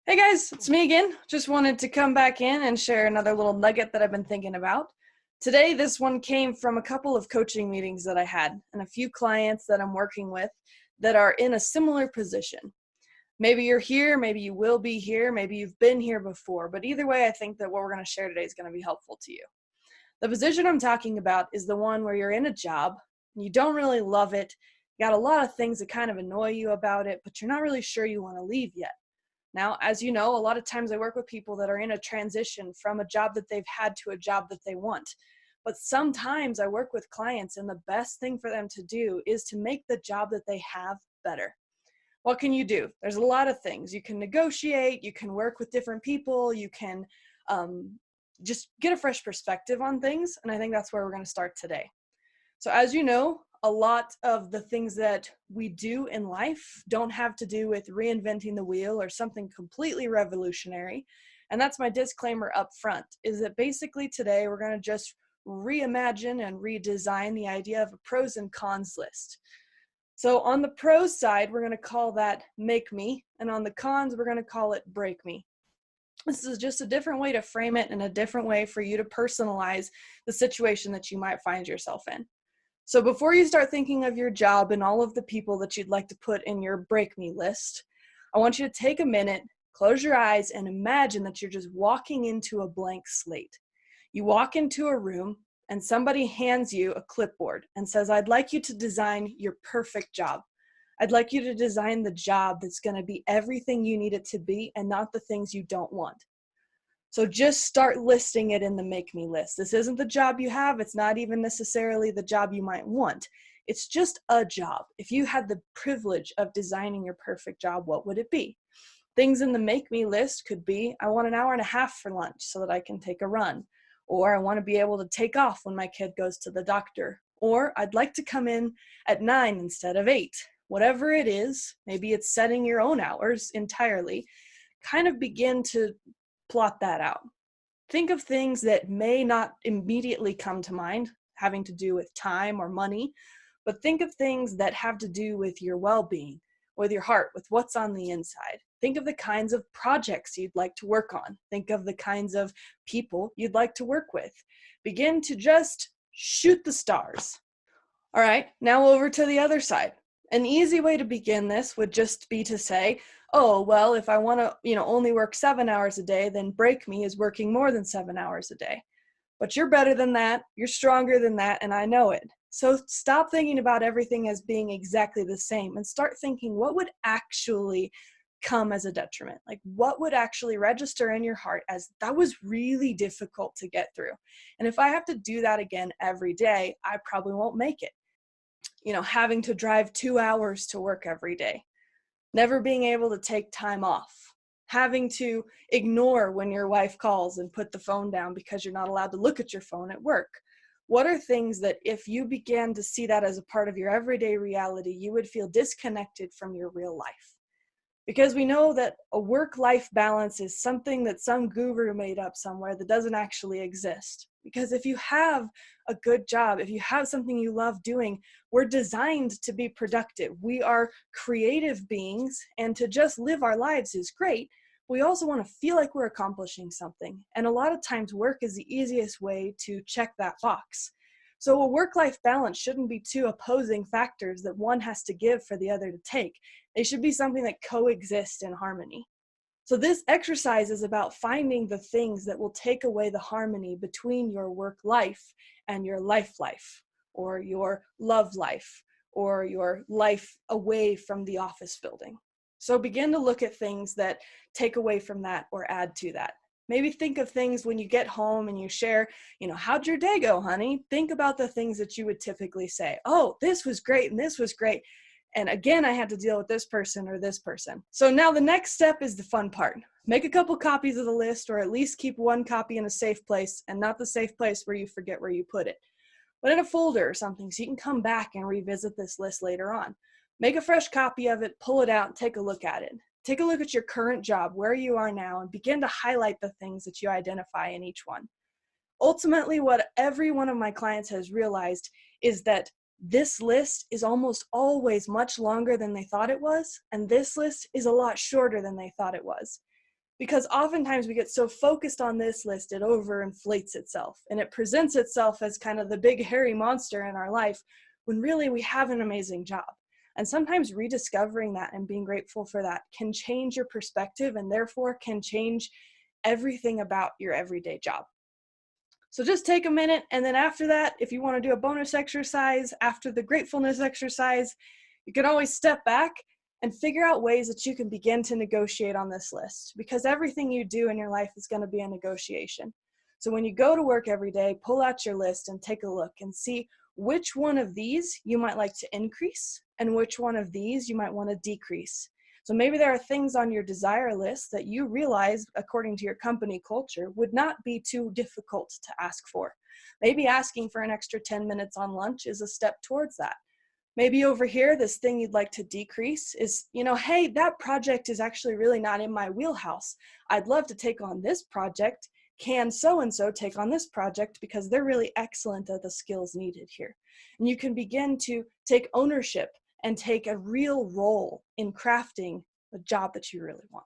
Hey guys, it's me again. Just wanted to come back in and share another little nugget that I've been thinking about. Today, this one came from a couple of coaching meetings that I had and a few clients that I'm working with that are in a similar position. Maybe you're here, maybe you will be here, maybe you've been here before, but either way, I think that what we're going to share today is going to be helpful to you. The position I'm talking about is the one where you're in a job, and you don't really love it, you got a lot of things that kind of annoy you about it, but you're not really sure you want to leave yet. Now, as you know, a lot of times I work with people that are in a transition from a job that they've had to a job that they want. But sometimes I work with clients and the best thing for them to do is to make the job that they have better. What can you do? There's a lot of things. You can negotiate, you can work with different people, you can just get a fresh perspective on things. And I think that's where we're going to start today. So as you know, a lot of the things that we do in life don't have to do with reinventing the wheel or something completely revolutionary. And that's my disclaimer up front, is that basically today we're going to just reimagine and redesign the idea of a pros and cons list. So on the pros side, we're going to call that make me, and on the cons, we're going to call it break me. This is just a different way to frame it and a different way for you to personalize the situation that you might find yourself in. So before you start thinking of your job and all of the people that you'd like to put in your break me list, I want you to take a minute, close your eyes, and imagine that you're just walking into a blank slate. You walk into a room and somebody hands you a clipboard and says, I'd like you to design your perfect job. I'd like you to design the job that's going to be everything you need it to be and not the things you don't want. So just start listing it in the make me list. This isn't the job you have. It's not even necessarily the job you might want. It's just a job. If you had the privilege of designing your perfect job, what would it be? Things in the make me list could be, I want an hour and a half for lunch so that I can take a run. Or I want to be able to take off when my kid goes to the doctor. Or I'd like to come in at 9 instead of 8. Whatever it is, maybe it's setting your own hours entirely. Kind of begin to plot that out. Think of things that may not immediately come to mind, having to do with time or money, but think of things that have to do with your well-being, with your heart, with what's on the inside. Think of the kinds of projects you'd like to work on. Think of the kinds of people you'd like to work with. Begin to just shoot the stars. All right, now over to the other side. An easy way to begin this would just be to say, oh, well, if I want to, only work 7 hours a day, then break me is working more than 7 hours a day. But you're better than that, you're stronger than that, and I know it. So stop thinking about everything as being exactly the same and start thinking what would actually come as a detriment? Like what would actually register in your heart as that was really difficult to get through? And if I have to do that again every day, I probably won't make it. Having to drive 2 hours to work every day, never being able to take time off, having to ignore when your wife calls and put the phone down because you're not allowed to look at your phone at work. What are things that if you began to see that as a part of your everyday reality, you would feel disconnected from your real life? Because we know that a work-life balance is something that some guru made up somewhere that doesn't actually exist. Because if you have a good job, if you have something you love doing, we're designed to be productive. We are creative beings, and to just live our lives is great. We also want to feel like we're accomplishing something. And a lot of times work is the easiest way to check that box. So a work-life balance shouldn't be two opposing factors that one has to give for the other to take. They should be something that coexist in harmony. So this exercise is about finding the things that will take away the harmony between your work life and your life, or your love life, or your life away from the office building. So begin to look at things that take away from that or add to that. Maybe think of things when you get home and you share, how'd your day go, honey? Think about the things that you would typically say. Oh, this was great and this was great. And again, I had to deal with this person or this person. So now the next step is the fun part. Make a couple copies of the list, or at least keep one copy in a safe place, and not the safe place where you forget where you put it, but in a folder or something so you can come back and revisit this list later on. Make a fresh copy of it, pull it out, and take a look at it. Take a look at your current job, where you are now, and begin to highlight the things that you identify in each one. Ultimately, what every one of my clients has realized is that this list is almost always much longer than they thought it was, and this list is a lot shorter than they thought it was. Because oftentimes we get so focused on this list, it overinflates itself and it presents itself as kind of the big hairy monster in our life, when really we have an amazing job. And sometimes rediscovering that and being grateful for that can change your perspective and therefore can change everything about your everyday job. So just take a minute, and then after that, if you want to do a bonus exercise after the gratefulness exercise, you can always step back and figure out ways that you can begin to negotiate on this list, because everything you do in your life is going to be a negotiation. So when you go to work every day, pull out your list and take a look and see which one of these you might like to increase and which one of these you might want to decrease. So maybe there are things on your desire list that you realize, according to your company culture, would not be too difficult to ask for. Maybe asking for an extra 10 minutes on lunch is a step towards that. Maybe over here, this thing you'd like to decrease is, hey, that project is actually really not in my wheelhouse. I'd love to take on this project. Can so-and-so take on this project because they're really excellent at the skills needed here? And you can begin to take ownership and take a real role in crafting the job that you really want.